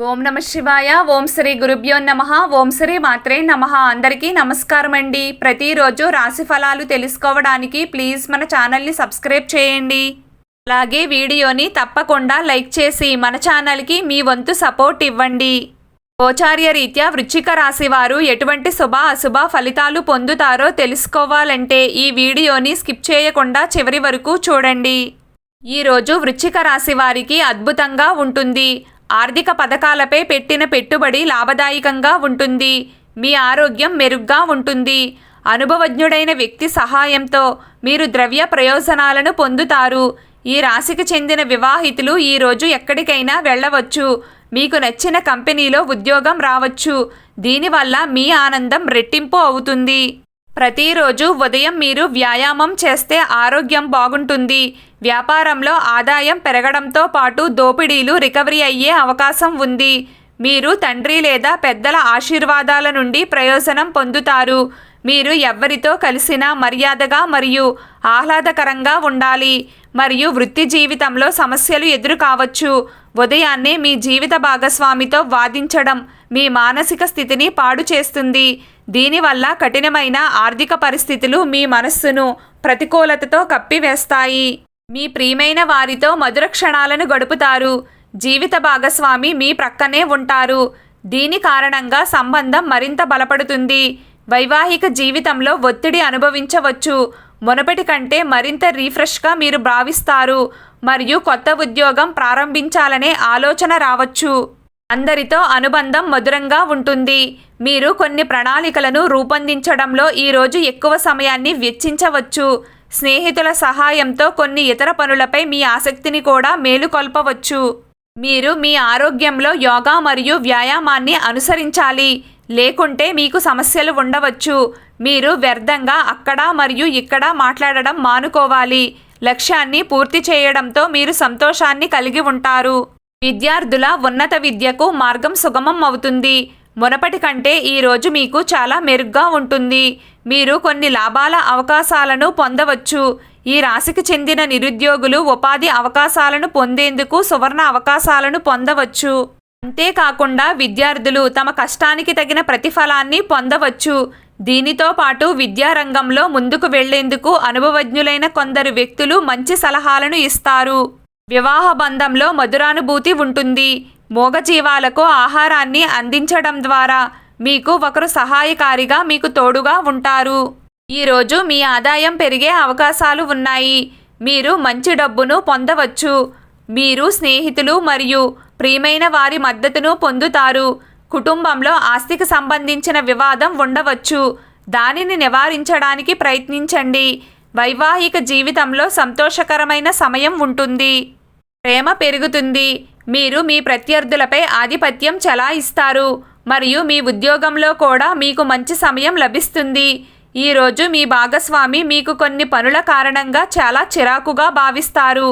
ఓం నమ శివాయ. ఓం శ్రీ గురుభ్యో నమః. ఓం శ్రీ మాత్రే నమః. అందరికీ నమస్కారం అండి. ప్రతిరోజు రాశి ఫలాలు తెలుసుకోవడానికి ప్లీజ్ మన ఛానల్ని సబ్స్క్రైబ్ చేయండి. అలాగే వీడియోని తప్పకుండా లైక్ చేసి మన ఛానల్కి మీ వంతు సపోర్ట్ ఇవ్వండి. గోచార్య రీత్యా వృశ్చిక రాశి వారు ఎటువంటి శుభ అశుభ ఫలితాలు పొందుతారో తెలుసుకోవాలంటే ఈ వీడియోని స్కిప్ చేయకుండా చివరి వరకు చూడండి. ఈరోజు వృశ్చిక రాశి వారికి అద్భుతంగా ఉంటుంది. ఆర్థిక పథకాలపై పెట్టిన పెట్టుబడి లాభదాయకంగా ఉంటుంది. మీ ఆరోగ్యం మెరుగ్గా ఉంటుంది. అనుభవజ్ఞుడైన వ్యక్తి సహాయంతో మీరు ద్రవ్య ప్రయోజనాలను పొందుతారు. ఈ రాశికి చెందిన వివాహితులు ఈరోజు ఎక్కడికైనా వెళ్ళవచ్చు. మీకు నచ్చిన కంపెనీలో ఉద్యోగం రావచ్చు. దీనివల్ల మీ ఆనందం రెట్టింపు అవుతుంది. ప్రతిరోజు ఉదయం మీరు వ్యాయామం చేస్తే ఆరోగ్యం బాగుంటుంది. వ్యాపారంలో ఆదాయం పెరగడంతో పాటు దోపిడీలు రికవరీ అయ్యే అవకాశం ఉంది. మీరు తండ్రి లేదా పెద్దల ఆశీర్వాదాల నుండి ప్రయోజనం పొందుతారు. మీరు ఎవరితో కలిసినా మర్యాదగా మరియు ఆహ్లాదకరంగా ఉండాలి. మరియు వృత్తి జీవితంలో సమస్యలు ఎదురు కావచ్చు. ఉదయాన్నే మీ జీవిత భాగస్వామితో వాదించడం మీ మానసిక స్థితిని పాడు చేస్తుంది. దీనివల్ల కఠినమైన ఆర్థిక పరిస్థితులు మీ మనస్సును ప్రతికూలతతో కప్పివేస్తాయి. మీ ప్రియమైన వారితో మధుర క్షణాలను గడుపుతారు. జీవిత భాగస్వామి మీ ప్రక్కనే ఉంటారు. దీని కారణంగా సంబంధం మరింత బలపడుతుంది. వైవాహిక జీవితంలో ఒత్తిడి అనుభవించవచ్చు. మునుపటి కంటే మరింత రీఫ్రెష్గా మీరు భావిస్తారు మరియు కొత్త ఉద్యోగం ప్రారంభించాలనే ఆలోచన రావచ్చు. అందరితో అనుబంధం మధురంగా ఉంటుంది. మీరు కొన్ని ప్రణాళికలను రూపొందించడంలో ఈరోజు ఎక్కువ సమయాన్ని వెచ్చించవచ్చు. స్నేహితుల సహాయంతో కొన్ని ఇతర పనులపై మీ ఆసక్తిని కూడా మేలుకొల్పవచ్చు. మీరు మీ ఆరోగ్యంలో యోగా మరియు వ్యాయామాన్ని అనుసరించాలి. లేకుంటే మీకు సమస్యలు ఉండవచ్చు. మీరు వ్యర్థంగా అక్కడ మరియు ఇక్కడ మాట్లాడడం మానుకోవాలి. లక్ష్యాన్ని పూర్తి చేయడంతో మీరు సంతోషాన్ని కలిగి ఉంటారు. విద్యార్థుల ఉన్నత విద్యకు మార్గం సుగమం అవుతుంది. మునపటి కంటే ఈరోజు మీకు చాలా మెరుగ్గా ఉంటుంది. మీరు కొన్ని లాభాల అవకాశాలను పొందవచ్చు. ఈ రాశికి చెందిన నిరుద్యోగులు ఉపాధి అవకాశాలను పొందేందుకు సువర్ణ అవకాశాలను పొందవచ్చు. అంతేకాకుండా విద్యార్థులు తమ కష్టానికి తగిన ప్రతిఫలాన్ని పొందవచ్చు. దీనితో పాటు విద్యారంగంలో ముందుకు వెళ్లేందుకు అనుభవజ్ఞులైన కొందరు వ్యక్తులు మంచి సలహాలను ఇస్తారు. వివాహ బంధంలో మధురానుభూతి ఉంటుంది. మూగజీవాలకు ఆహారాన్ని అందించడం ద్వారా మీకు ఒకరు సహాయకారిగా మీకు తోడుగా ఉంటారు. ఈరోజు మీ ఆదాయం పెరిగే అవకాశాలు ఉన్నాయి. మీరు మంచి డబ్బును పొందవచ్చు. మీరు స్నేహితులు మరియు ప్రియమైన వారి మద్దతును పొందుతారు. కుటుంబంలో ఆస్తికి సంబంధించిన వివాదం ఉండవచ్చు. దానిని నివారించడానికి ప్రయత్నించండి. వైవాహిక జీవితంలో సంతోషకరమైన సమయం ఉంటుంది. ప్రేమ పెరుగుతుంది. మీరు మీ ప్రత్యర్థులపై ఆధిపత్యం చెలాయిస్తారు మరియు మీ ఉద్యోగంలో కూడా మీకు మంచి సమయం లభిస్తుంది. ఈరోజు మీ భాగస్వామి మీకు కొన్ని పనుల కారణంగా చాలా చిరాకుగా భావిస్తారు.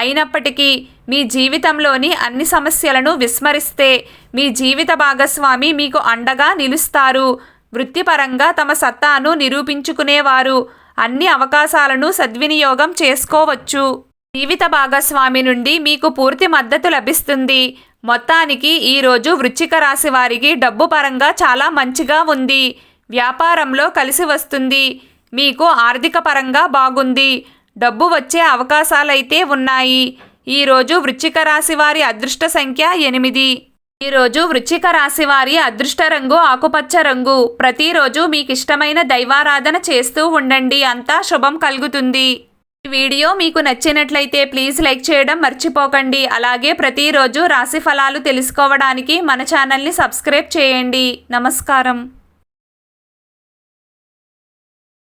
అయినప్పటికీ మీ జీవితంలోని అన్ని సమస్యలను విస్మరిస్తే మీ జీవిత భాగస్వామి మీకు అండగా నిలుస్తారు. వృత్తిపరంగా తమ సత్తాను నిరూపించుకునేవారు అన్ని అవకాశాలను సద్వినియోగం చేసుకోవచ్చు. జీవిత భాగస్వామి నుండి మీకు పూర్తి మద్దతు లభిస్తుంది. మొత్తానికి ఈరోజు వృశ్చిక రాశి వారికి డబ్బు పరంగా చాలా మంచిగా ఉంది. వ్యాపారంలో కలిసి వస్తుంది. మీకు ఆర్థిక పరంగా బాగుంది. డబ్బు వచ్చే అవకాశాలైతే ఉన్నాయి. ఈరోజు వృశ్చిక రాశి వారి అదృష్ట సంఖ్య 8. ఈరోజు వృశ్చిక రాశి వారి అదృష్ట రంగు ఆకుపచ్చ రంగు. ప్రతిరోజు మీకు ఇష్టమైన దైవారాధన చేస్తూ ఉండండి. అంతా శుభం కలుగుతుంది. ఈ వీడియో మీకు నచ్చినట్లయితే ప్లీజ్ లైక్ చేయడం మర్చిపోకండి. అలాగే ప్రతిరోజు రాశి ఫలాలు తెలుసుకోవడానికి మన ఛానల్ని సబ్స్క్రైబ్ చేయండి. నమస్కారం.